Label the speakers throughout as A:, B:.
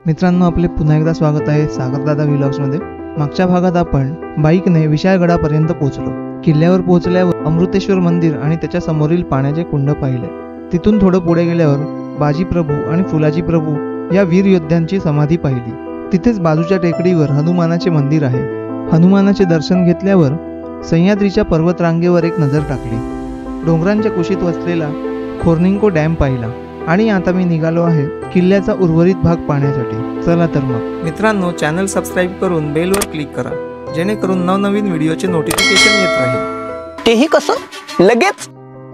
A: मित्रांनो, आपले पुन्हा एकदा स्वागत आहे सागरदादा व्लॉग्समध्ये। मागच्या भागात आपण बाईकने विशाळगडापर्यंत पोहोचलो। किल्ल्यावर पोहोचल्यावर अमृतेश्वर मंदिर आणि त्याच्या समोरील पाण्याचे कुंड पाहिले। तिथून थोडं पुढे गेल्यावर बाजी प्रभू आणि फुलाजी प्रभू या वीर योद्ध्यांची समाधी पाहिली। तिथेच बाजूच्या टेकडीवर हनुमानाचे मंदिर आहे। हनुमानाचे दर्शन घेतल्यावर सह्याद्रीच्या पर्वतरांगेवर एक नजर टाकली। डोंगरांच्या कुशीत वसलेला खोर्निंको डॅम पाहिला आणि आता मी निघालो आहे किल्ल्याचा उर्वरित भाग पाहण्यासाठी। चला तर मग मित्रांनो, चॅनल सबस्क्राइब करून बेलवर क्लिक करा, जेणेकरून नवनवीन व्हिडिओचे नोटिफिकेशन येत राहील।
B: तेही कसं लगेच?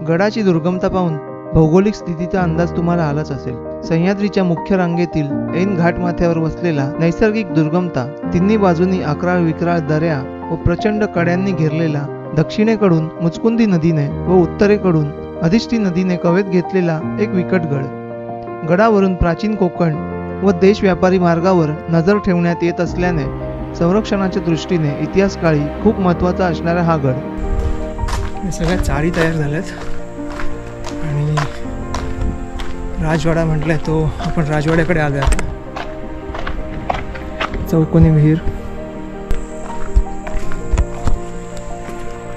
A: गडाची दुर्गमता पाहून भौगोलिक स्थितीचा अंदाज तुम्हाला आलाच असेल। सह्याद्रीच्या मुख्य रांगेतील ऐन घाटमाथ्यावर वसलेला नैसर्गिक दुर्गमता, तिन्ही बाजूनी अकराळ विक्राळ दऱ्या व प्रचंड कड्यांनी घेरलेला, दक्षिणेकडून मुचकुंदी नदीने व उत्तरेकडून अधिष्ठी नदीने कवेत घेतलेला एक विकट गड। गडावरून प्राचीन कोकण व देश व्यापारी मार्गावर नजर ठेवण्यात येत असल्याने संरक्षणाच्या दृष्टीने इतिहास काळी खूप महत्त्वाचा असणारा हा गड। सगळ्या चाळी तयार झाल्यात आणि राजवाडा म्हटलाय तो आपण राजवाड्याकडे आलो आता। चौकोनी विहीर,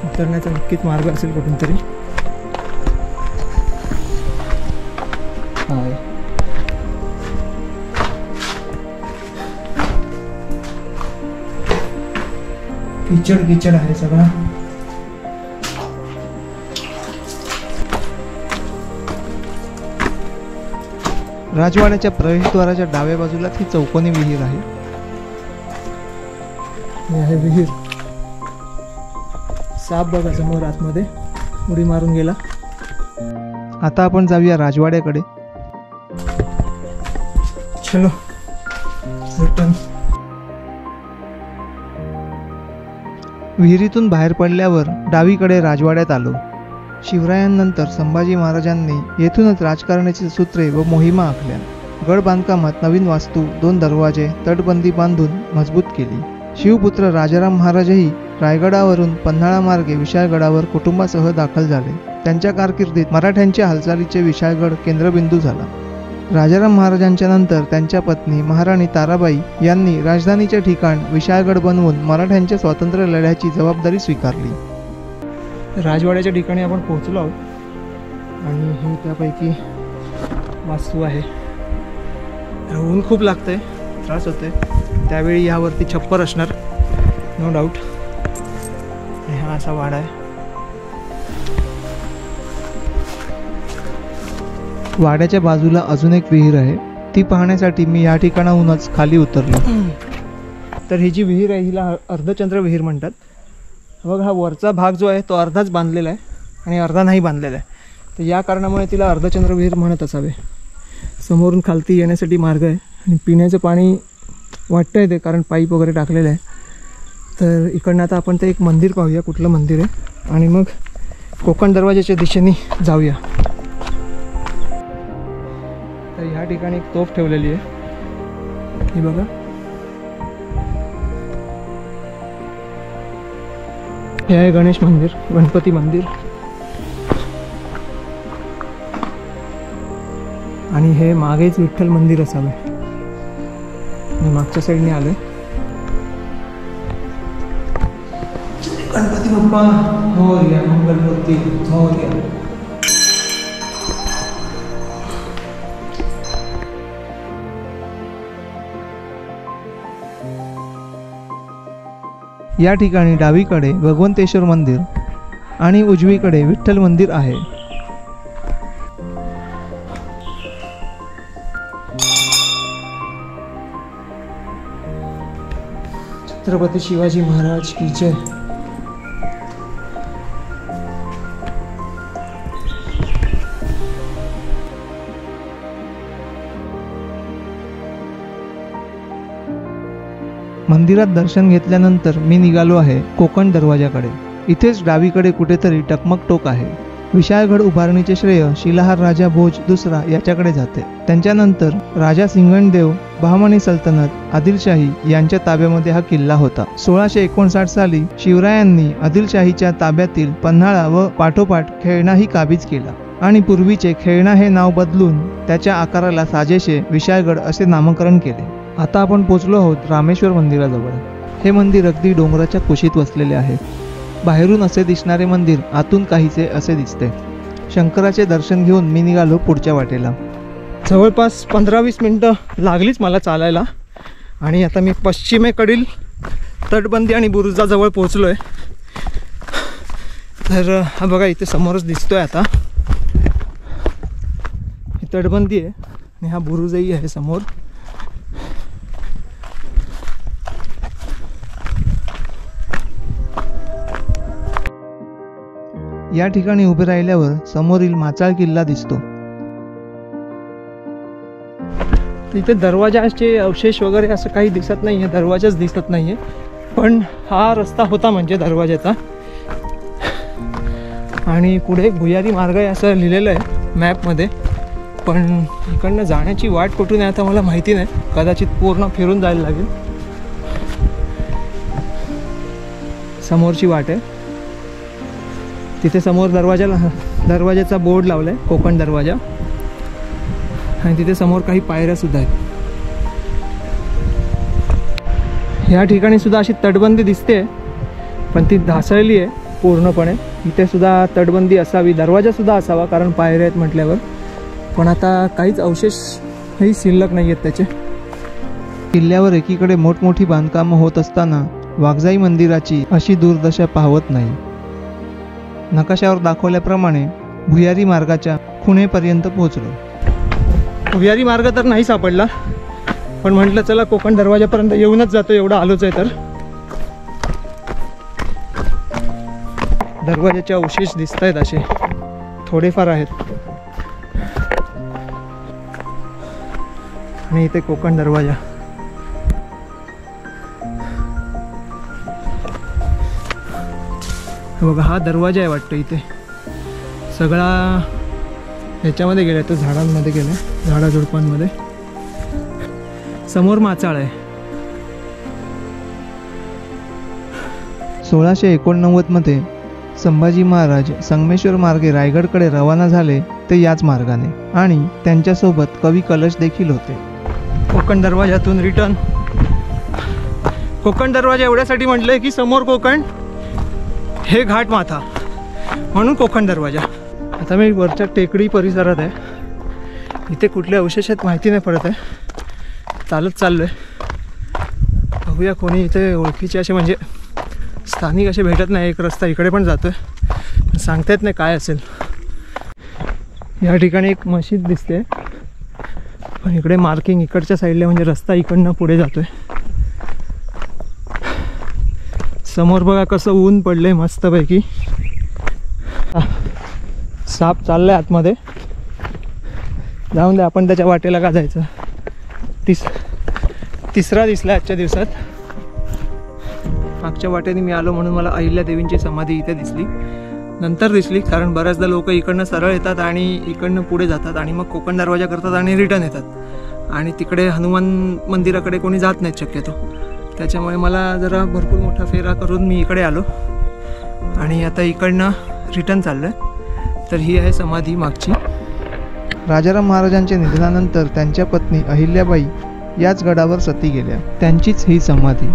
A: उतरण्याचा नक्कीच मार्ग असेल कुठून तरी। कीचड कीचड आहे सगळा। राजवाड्याच्या प्रवेशद्वाराच्या डाव्या बाजूला ही चौकोनी विहीर आहे। ही आहे विहीर। साप बघा समोर आतमध्ये उडी मारून गेला। आता आपण जाऊया राजवाड्याकडे। चलो रिटर्न। विहिरीतून बाहेर पडल्यावर डावीकडे राजवाड्यात आलो। शिवरायांनंतर संभाजी महाराजांनी येथूनच राजकारणाची सूत्रे व मोहिमा आखल्या। गड बांधकामात नवीन वास्तू, 2 दरवाजे, तटबंदी बांधून मजबूत केली। शिवपुत्र राजाराम महाराजही रायगडावरून पन्हाळा मार्गे विशाळगडावर कुटुंबासह दाखल झाले। त्यांच्या कारकिर्दीत मराठ्यांच्या हालचालीचे विशाळगड केंद्रबिंदू झाला। राजाराम महाराजांच्या नंतर त्यांच्या पत्नी महाराणी ताराबाई यांनी राजधानीचे ठिकाण विशाळगड बनवून मराठ्यांच्या स्वातंत्र्य लढ्याची जबाबदारी स्वीकारली। राजवाड्याच्या ठिकाणी आपण पोहोचलो आहोत आणि ही त्यापैकी वास्तू आहे। ऊन खूप लागतंय, त्रास होतोय, त्यावेळी यावरती छप्पर असणार नो डाऊट। हा असा वाडा आहे। वाड्याच्या बाजूला अजून एक विहीर आहे, ती पाहण्यासाठी मी या ठिकाणाहूनच खाली उतरलो। तर ही जी विहीर आहे हिला अर्धचंद्र विहीर म्हणतात। बघ, हा वरचा भाग जो आहे तो अर्धाच बांधलेला आहे आणि अर्धा नाही बांधलेला आहे, तर या कारणामुळे तिला अर्धचंद्र विहीर म्हणत असावे। समोरून खालती येण्यासाठी मार्ग आहे आणि पिण्याचं पाणी वाटतंय ते, कारण पाईप वगैरे टाकलेलं आहे। तर इकडनं आता आपण ते एक मंदिर पाहूया, कुठलं मंदिर आहे, आणि मग कोकण दरवाजाच्या दिशेने जाऊया। तर ह्या ठिकाणी एक तोफ ठेवलेली आहे, ही बघा। हे आहे गणेश मंदिर, गणपती मंदिर, आणि हे मागेच विठ्ठल मंदिर असावे। मी मागच्या साईडने आलोय। गणपती बाप्पा मोरया, मंगलमूर्ती मोरया। या ठिकाणी डावीकडे भगवंतेश्वर मंदिर आणि उजवीकडे विठ्ठल मंदिर आहे। छत्रपती शिवाजी महाराज की जय। मंदिरात दर्शन घेतल्यानंतर मी निघालो आहे कोकण दरवाजाकडे। इथेच डावीकडे कुठेतरी टकमक टोक आहे। विशाळगड उभारणीचे श्रेय शिलाहार राजा भोज दुसरा याच्याकडे जाते। त्यांच्यानंतर राजा सिंघणदेव, बहामनी सल्तनत, आदिलशाही यांच्या ताब्यामध्ये हा किल्ला होता। 1659 साली शिवरायांनी आदिलशाहीच्या ताब्यातील पन्हाळा व पाठोपाठ खेळणाही काबीज केला आणि पूर्वीचे खेळणा हे नाव बदलून त्याच्या आकाराला साजेसे विशाळगड असे नामकरण केले। आता आपण पोचलो आहोत रामेश्वर मंदिराजवळ. हे मंदिर अगदी डोंगराच्या कुशीत वसलेले आहे. बाहेरून असे दिसणारे मंदिर आतून काहीसे असे दिसते. शंकराचे दर्शन घेऊन मी निघालो पुढच्या वाटेला. जवळपास 15-20 मिनटं लागलीच मला चालायला आणि आता मी पश्चिमेकडील तटबंदी आणि बुरुजाजवळ पोचलो आहे. तर हा बघा इथे समोरच दिसतोय. आता ही तटबंदी आहे आणि हा बुरुजही आहे समोर. या ठिकाणी उभे राहिल्यावर समोरील माचाळ किल्ला दिसतो. इथे दरवाजाचे अवशेष वगैरे असं काही दिसत नाही आहे, दरवाजाच दिसत नाही आहे. पण हा रस्ता होता म्हणजे दरवाजाचा. आणि पुढे भुयारी मार्ग आहे असं लिहिलेलं आहे मॅपमध्ये. पण इकडनं जाण्याची वाट कुठून आहे आता मला माहिती नाही. कदाचित पूर्ण फिरून जायला लागेल. समोरची वाट आहे. तिथे समोर दरवाजाचा बोर्ड लावला आहे, कोकण दरवाजा. आणि तिथे समोर काही पायऱ्या सुद्धा आहेत. ह्या ठिकाणी सुद्धा अशी तटबंदी दिसते पण ती ढासळली आहे पूर्णपणे. इथे सुद्धा तटबंदी असावी, दरवाजा सुद्धा असावा कारण पायऱ्या आहेत म्हटल्यावर. पण आता काहीच अवशेषही शिल्लक नाही आहेत त्याचे. किल्ल्यावर एकीकडे मोठमोठी बांधकामं होत असताना वाघजाई मंदिराची अशी दुर्दशा पाहवत नाही. नकाशावर दाखवल्याप्रमाणे भुयारी मार्गाच्या खुणेपर्यंत पोहोचलो. भुयारी मार्ग तर नाही सापडला पण म्हटलं चला कोकण दरवाजापर्यंत येऊनच जातो, एवढं आलोच आहे तर. दरवाजाचे अवशेष दिसत आहेत असे थोडेफार आहेत. आणि इथे कोकण दरवाजा. बघा हा दरवाजा आहे वाटतं. इथे सगळा ह्याच्यामध्ये गेला, तो झाडांमध्ये गेला, झाडाझुडपांमध्ये. समोर माचाळ आहे. 1689 मध्ये संभाजी महाराज संगमेश्वर मार्गे रायगडकडे रवाना झाले ते याच मार्गाने आणि त्यांच्यासोबत कवी कलश देखील होते. कोकण दरवाजातून रिटर्न. कोकण दरवाजा एवढ्यासाठी म्हटलंय की समोर कोकण, हे घाट माथा म्हणून कोकण दरवाजा. आता मी वरच्या टेकडी परिसरात आहे. इथे कुठले अवशेष आहेत माहिती नाही पडत आहे. चालत चाललो आहे. बघूया कोणी इथे ओळखीचे असे म्हणजे स्थानिक असे भेटत नाही. एक रस्ता इकडे पण जातो आहे, सांगता येत नाही काय असेल. या ठिकाणी एक मशीद दिसते पण इकडे मार्किंग इकडच्या साईडला म्हणजे रस्ता इकडनं पुढे जातो आहे. समोर बघा कसं ऊन पडलंय मस्तपैकी. साप चाललाय आतमध्ये. जाऊन दे, आपण त्याच्या वाटेला का जायचं. तिसरा दिसला आजच्या दिवसात. मागच्या वाटेने मी आलो म्हणून मला अहिल्या देवींची समाधी इथे दिसली. नंतर दिसली कारण बऱ्याचदा लोक इकडनं सरळ येतात आणि इकडनं पुढे जातात आणि मग कोकण दरवाजा करतात आणि रिटर्न येतात. आणि तिकडे हनुमान मंदिराकडे कोणी जात नाहीत शक्यतो. त्याच्यामुळे मला जरा भरपूर मोठा फेरा करून मी इकडे आलो आणि आता इकडनं रिटर्न चाललो आहे. तर ही आहे समाधी मागची. राजाराम महाराजांच्या निधनानंतर त्यांच्या पत्नी अहिल्याबाई याच गडावर सती गेल्या. त्यांचीच ही समाधी.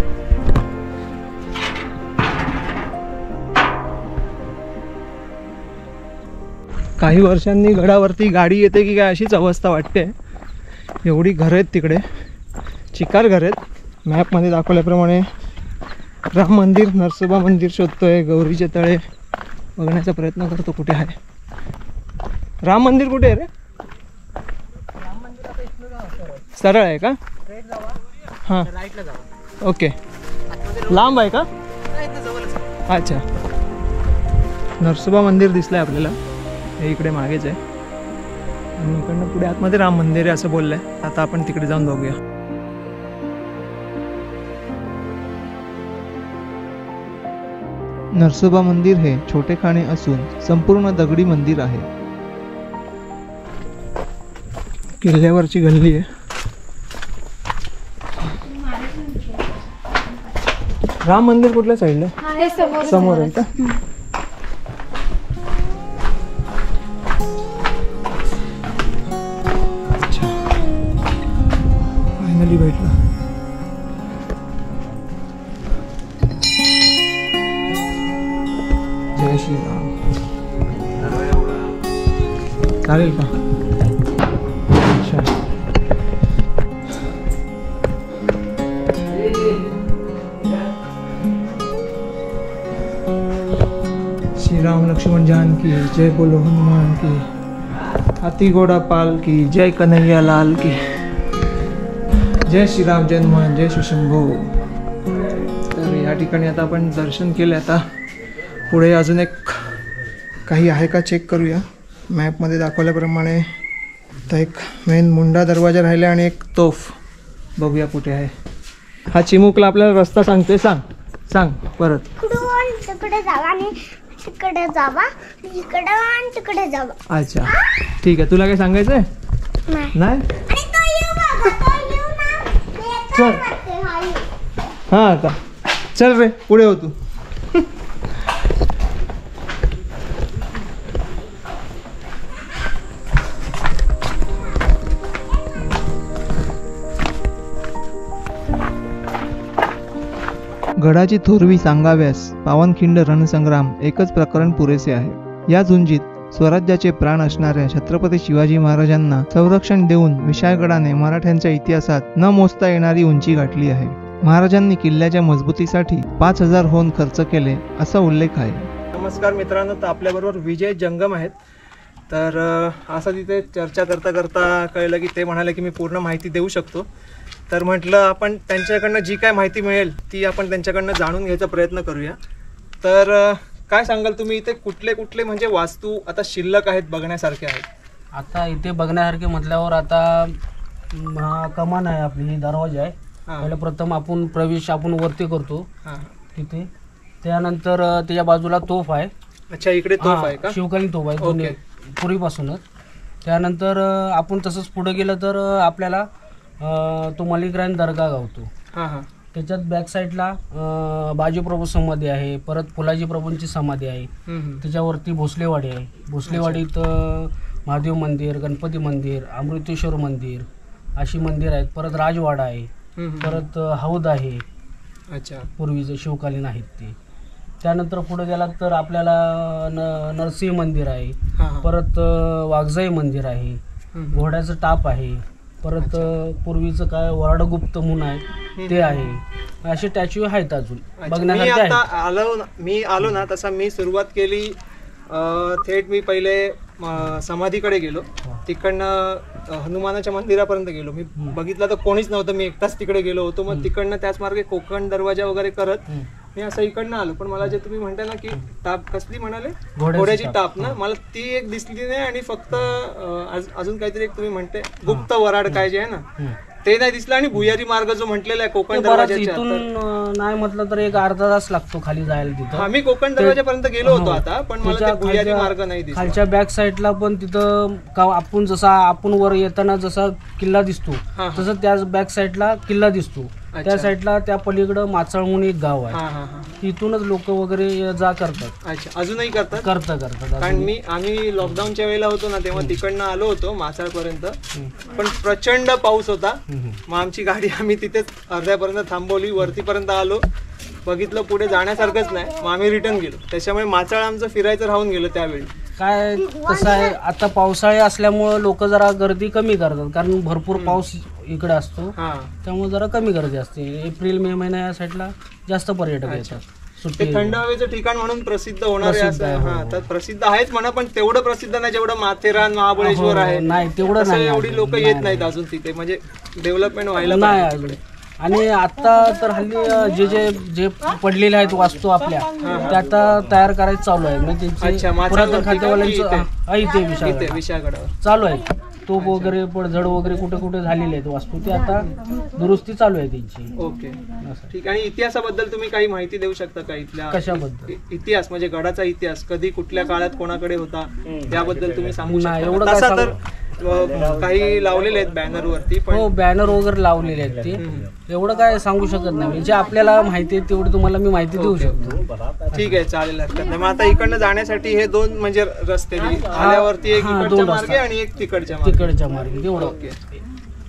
A: काही वर्षांनी गडावरती गाडी येते की काय अशीच अवस्था वाटते. एवढी घरं आहेत तिकडे, चिकार घर आहेत. मॅपमध्ये दाखवल्याप्रमाणे राम मंदिर, नरसोबा मंदिर शोधतोय, गौरीचे तळे बघण्याचा प्रयत्न करतो कुठे आहे. राम मंदिर कुठे आहे रे? सरळ आहे का? हां ओके. लांब आहे का? अच्छा. नरसोबा मंदिर दिसलं आहे आपल्याला, हे इकडे मागेच आहे आणि इकडनं पुढे आतमध्ये राम मंदिर आहे असं बोललं आहे. आता आपण तिकडे जाऊन बघूया. नरसोबा मंदिर हे छोटेखाने असून संपूर्ण दगडी मंदिर आहे. किल्ल्यावरची गल्ली आहे. राम मंदिर कुठल्या साईडला? समोर आहे का? अच्छा, फायनली भेटला. जय श्रीराम. चालेल का? अच्छा. श्रीराम लक्ष्मण जानकी जय बोलो हनुमान की. हाथी घोड़ा पाल की जय कन्हैया लाल की. जय श्रीराम जय हनुमान जय शिवशंभो. तर या ठिकाणी आता आपण दर्शन केले. आता पुढे अजून एक काही आहे का चेक करूया. मॅपमध्ये दाखवल्याप्रमाणे तर एक मेन मुंडा दरवाजा राहिला आणि एक तोफ बघूया कुठे आहे. हा चिमुकला आपल्याला रस्ता सांगते. सांग परत.
C: तिकडे जावा आणि तिकडे जावा, इकडे आणि तिकडे जावा.
A: अच्छा ठीक आहे. तुला काय सांगायचंय? नाही. चल. हां का. चल रे पुढे हो तू. गडाची थोरवी सांगाव्यास पावनखिंड रणसंग्राम एकच प्रकरण पुरेसे आहे. या झुंजीत स्वराज्याचे प्राण असणाऱ्या छत्रपती शिवाजी महाराजांना संरक्षण देऊन विशाळगडाने मराठ्यांच्या इतिहासात न मोजता येणारी उंची गाठली आहे. महाराजांनी किल्ल्याच्या मजबूतीसाठी 5,000 होन खर्च केले असा उल्लेख आहे. नमस्कार मित्रांनो, तर आपल्याबरोबर विजय जंगम आहेत. तर असं तिथे चर्चा करता करता कळलं की ते म्हणाले की मी पूर्ण माहिती देऊ शकतो. तर म्हटलं आपण त्यांच्याकडनं जी काय माहिती मिळेल ती आपण त्यांच्याकडनं जाणून घ्यायचा प्रयत्न करूया. तर काय सांगाल तुम्ही, इथे कुठले कुठले म्हणजे वास्तू आता शिल्लक आहेत बघण्यासारखे आहेत?
D: आता इथे बघण्यासारखे म्हटल्यावर आता कमान आहे आपली, ही दरवाजा आहे. पहिला प्रथम आपण प्रवेश आपण वरती करतो तिथे. त्यानंतर त्याच्या बाजूला तोफ आहे.
A: अच्छा इकडे तोफ आहे का?
D: शिवकालीन तोफ आहे जुनी पूर्वीपासूनच. त्यानंतर आपण तसंच पुढे गेलं तर आपल्याला तो मलिकरायन दर्गा गावतो. त्याच्यात बॅक साईडला बाजीप्रभू समाधी आहे. परत फुलाजी प्रभूंची समाधी आहे. त्याच्यावरती भोसलेवाडी आहे. भोसलेवाडीत महादेव मंदिर, गणपती मंदिर, अमृतेश्वर मंदिर अशी मंदिर आहेत. परत राजवाडा आहे. परत हौद आहे.
A: अच्छा
D: पूर्वीचे शिवकालीन आहेत ते. त्यानंतर पुढे गेलात तर आपल्याला नरसिंह मंदिर आहे. परत वाघजाई मंदिर आहे. घोड्याचं टाप आहे. परत पूर्वीचं काय वराडगुप्त म्हणून आहे ते आहे. असे स्टॅच्यू आहेत अजून बघण्यासारखे.
A: मी आलो ना तसा मी सुरुवात केली थेट मी पहिले समाधीकडे गेलो. तिकडनं हनुमानाच्या मंदिरापर्यंत गेलो. मी बघितलं तर कोणीच नव्हतं. मी एकटाच तिकडे गेलो होतो. मग तिकडनं त्याच मार्गे कोकण दरवाजा वगैरे करत मी असं इकडनं आलो. पण मला जे तुम्ही म्हणता ना की टाप कसली म्हणाले, घोड्याची टाप ना, मला ती एक दिसली नाही. आणि फक्त अजून काहीतरी एक तुम्ही म्हणते गुप्त वराड काय जे आहे ना ते नाही दिसलं. आणि भुयारी मार्ग जो म्हटलेला आहे कोकण दरवाजाच्या,
D: इथून नाही म्हटलं तर एक अर्धा तास लागतो खाली जायला तिथं.
A: मी कोकण दरवाजापर्यंत गेलो होतो आता, पण मला ते भुयारी मार्ग नाही दिसला.
D: खालच्या बॅक साईडला पण तिथं आपण जसा आपण वर येताना जसा किल्ला दिसतो तसं त्याच बॅक साईडला किल्ला दिसतो. त्या साईडला त्या पलीकडं माचाळ म्हणून एक गाव आहे. तिथूनच लोक वगैरे जा करतात.
A: अच्छा अजूनही करतात?
D: करतात.
A: कारण आम्ही लॉकडाऊनच्या वेळेला होतो ना तेव्हा तिकडनं आलो होतो माचाळ पर्यंत. पण प्रचंड पाऊस होता. मग आमची गाडी आम्ही तिथेच अर्ध्यापर्यंत थांबवली. वरतीपर्यंत आलो, बघितलं पुढे जाण्यासारखंच नाही. मग आम्ही रिटर्न गेलो. त्याच्यामुळे माचाळ आमचं फिरायचं राहून गेलं त्यावेळी.
D: काय कसं आहे आता पावसाळे असल्यामुळं लोक जरा गर्दी कमी करतात. कारण भरपूर पाऊस इकडे असतो त्यामुळे जरा कमी गर्दी असते. एप्रिल मे महिना या साईडला जास्त पर्यटक येतात.
A: ते थंड हवेचं ठिकाण म्हणून प्रसिद्ध होणार आहे. तर प्रसिद्ध आहेच म्हणा, पण तेवढं प्रसिद्ध नाही जेवढं माथेरान महाबळेश्वर आहे.
D: नाही तेवढं नाही.
A: एवढी लोक येत नाहीत अजून तिथे. म्हणजे डेव्हलपमेंट व्हायला
D: नाही. आणि आता तर हल्ली जे जे जे पडलेले आहेत वास्तू आपल्या त्या आता तयार करायचं चालू आहे. म्हणजे पुरातन खातेवाल्यांचं इथे विशाळगडावर चालू आहे. तोप वगैरे पडझड वगैरे कुठे कुठे झालेले आहेत वास्तू, ते आता दुरुस्ती चालू आहे त्यांची.
A: ओके ठीक. आणि इतिहासाबद्दल तुम्ही काही माहिती देऊ शकता का? इथल्या
D: कशाबद्दल?
A: इतिहास म्हणजे गडाचा इतिहास कधी कुठल्या काळात कोणाकडे होता त्याबद्दल तुम्ही सांगू शकता?
D: एवढं
A: तसा तर काही लावलेले आहेत बॅनर वरती.
D: हो बॅनर वगैरे लावलेले आहेत. ते एवढं काय सांगू शकत नाही. जे आपल्याला माहिती आहे तेवढी तुम्हाला मी माहिती देऊ शकतो.
A: ठीक आहे चालेल, हरकत नाही. मग आता इकडनं जाण्यासाठी हे दोन म्हणजे रस्ते आल्यावरती एक इकडच्या मार्गे आणि एक तिकडच्या मार्गे.
D: तेवढं.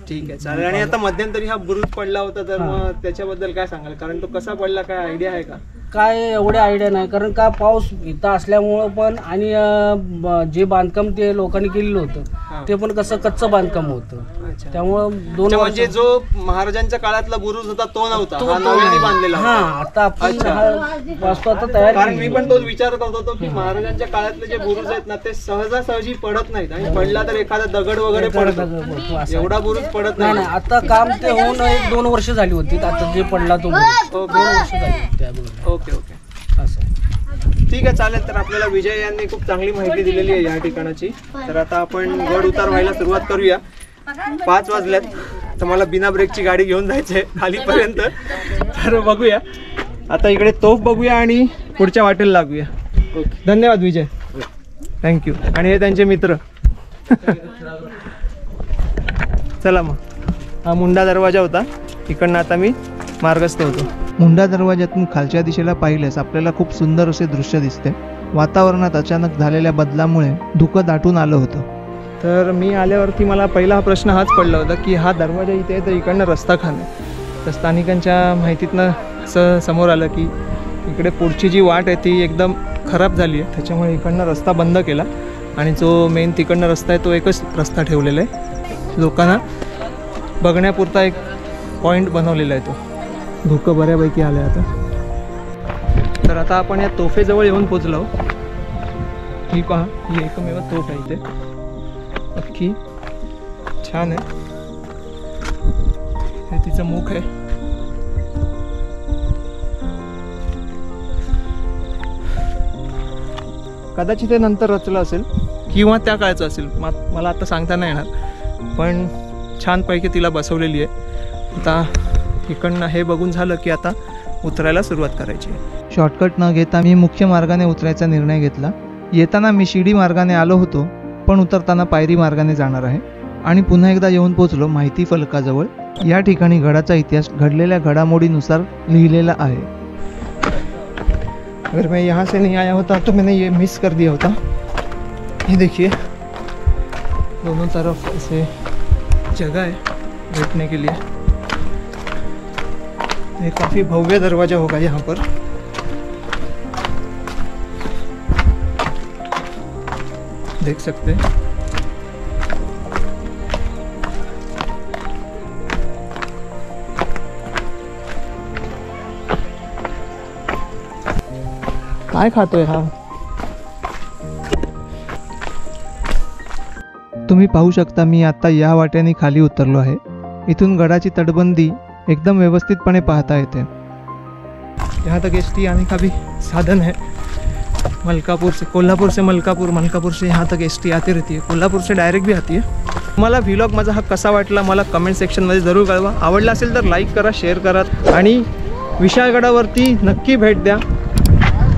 A: ठीक आहे, चालेल. आणि आता मध्यंतरी हा बुरुज पडला होता, तर मग त्याच्याबद्दल काय सांगाल? कारण तो कसा पडला, काय आयडिया आहे का?
D: काय एवढे आयडिया नाही, कारण का पाऊस इथं असल्यामुळं पण आणि जे बांधकाम ते लोकांनी केलेलं होतं ते पण कसं कच्चं बांधकाम होतं, त्यामुळं 2
A: म्हणजे जो महाराजांच्या काळातला बुरुज होता तो नव्हता, हा नव्याने बांधलेला.
D: हा, आता आपण वास्तू आता तयार.
A: कारण मी पण तोच विचार करत होतो की महाराजांच्या काळातले जे बुरुज आहेत ना ते सहजासहजी पडत नाहीत, आणि पडला तर एखादा दगड वगैरे पडतो, एवढा बुरुज पडत
D: नाही. नाही, आता काम ते होऊन 1-2 वर्ष झाली होती. आता जे पडला तो 2 वर्ष झाली त्यामुळे.
A: ओके ओके, असं ठीक आहे, चालेल. तर आपल्याला विजय यांनी खूप चांगली माहिती दिलेली आहे या ठिकाणाची. तर आता आपण गड उतार व्हायला सुरुवात करूया. 5 वाजल्यात, तर मला बिना ब्रेकची गाडी घेऊन जायचंय खालीपर्यंत. तर बघूया आता, इकडे तोफ बघूया आणि पुढच्या वाटेला लागूया. ओके, धन्यवाद विजय, थँक्यू. आणि हे त्यांचे मित्र. चला मग, हा मुंडा दरवाजा होता, इकडनं आता मी मार्गस्थ होतो. मुंडा दरवाजातून खालच्या दिशेला पाहिल्यास आपल्याला खूप सुंदर असे दृश्य दिसते. वातावरणात अचानक झालेल्या बदलामुळे धुकं दाटून आलं होतं. तर मी आल्यावरती मला पहिला प्रश्न हाच पडला होता की हा दरवाजा इथे आहे तर इकडनं रस्ता खाली. तर स्थानिकांच्या माहितीतनं असं समोर आलं की इकडे पुढची जी वाट आहे ती एकदम खराब झाली आहे, त्याच्यामुळे इकडनं रस्ता बंद केला आणि जो मेन तिकडनं रस्ता आहे तो एकच रस्ता ठेवलेला आहे. लोकांना बघण्यापुरता एक पॉईंट बनवलेला आहे तो. धुकं बऱ्यापैकी आलं आहे आता. तर आता आपण या तोफेजवळ येऊन पोचलो. ही पहा, ही एकमेव तोफ आहे इथे, अख्खी छान आहे. हे तिचं मुख आहे. कदाचित ते नंतर रचलं असेल किंवा त्या काळचं असेल, मला आता सांगता नाही येणार, पण छानपैकी तिला बसवलेली आहे. आता इकडनं हे बघून झालं की आता उतरायला सुरुवात करायची आहे. शॉर्टकट न घेता मी मुख्य मार्गाने उतरायचा निर्णय घेतला. येताना मी शिडी मार्गाने आलो होतो, पण उतरताना पायरी मार्गाने जाणार आहे. आणि पुन्हा एकदा येऊन पोचलो माहिती फलकाजवळ. या ठिकाणी गडाचा इतिहास घडलेल्या घडामोडीनुसार लिहिलेला आहे. अगर मैं यहाँ से नहीं आया होता तो मैंने ये मिस कर दिया होता. ये देखिए, दोनों तरफ ऐसे जगह है बैठने के लिए. ये काफ़ी भव्य दरवाज़ा होगा यहाँ पर. देख सकते हैं. काय खातोय हा? तुम्ही पाहू शकता मी आता या वाट्याने खाली उतरलो आहे. इथून गडाची तटबंदी एकदम व्यवस्थितपणे पाहता येते. यहाँ तक एसटी आने का भी साधन है. मलकापुर से, कोल्हापुर से मलकापुर, मलकापुर से यहाँ तक एसटी आती रहती है. कोल्हापुर से डायरेक्ट भी आती है. मला व्लॉग माझा हा कसा वाटला मला कमेंट सेक्शनमध्ये जरूर कळवा. आवडला असेल तर लाईक करा, शेअर करा आणि विशाळगडावरती नक्की भेट द्या.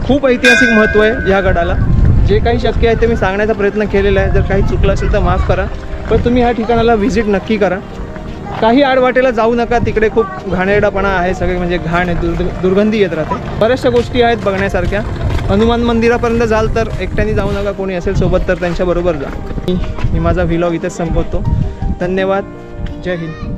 A: खूप ऐतिहासिक महत्त्व आहे या गडाला. जे काही शक्य आहे ते मी सांगण्याचा प्रयत्न केलेला आहे. जर काही चुकलं असेल तर माफ करा, पण तुम्ही ह्या ठिकाणाला व्हिजिट नक्की करा. काही आडवाटेला जाऊ नका, तिकडे खूप घाणेरडापणा आहे, सगळे म्हणजे घाण आहे, दुर्गंधी येत राहते. बऱ्याचशा गोष्टी आहेत बघण्यासारख्या. हनुमान मंदिरापर्यंत जाल तर एकट्याने जाऊ नका, कोणी असेल सोबत तर त्यांच्याबरोबर जा. मी माझा व्लॉग इथेच संपवतो. धन्यवाद. जय हिंद.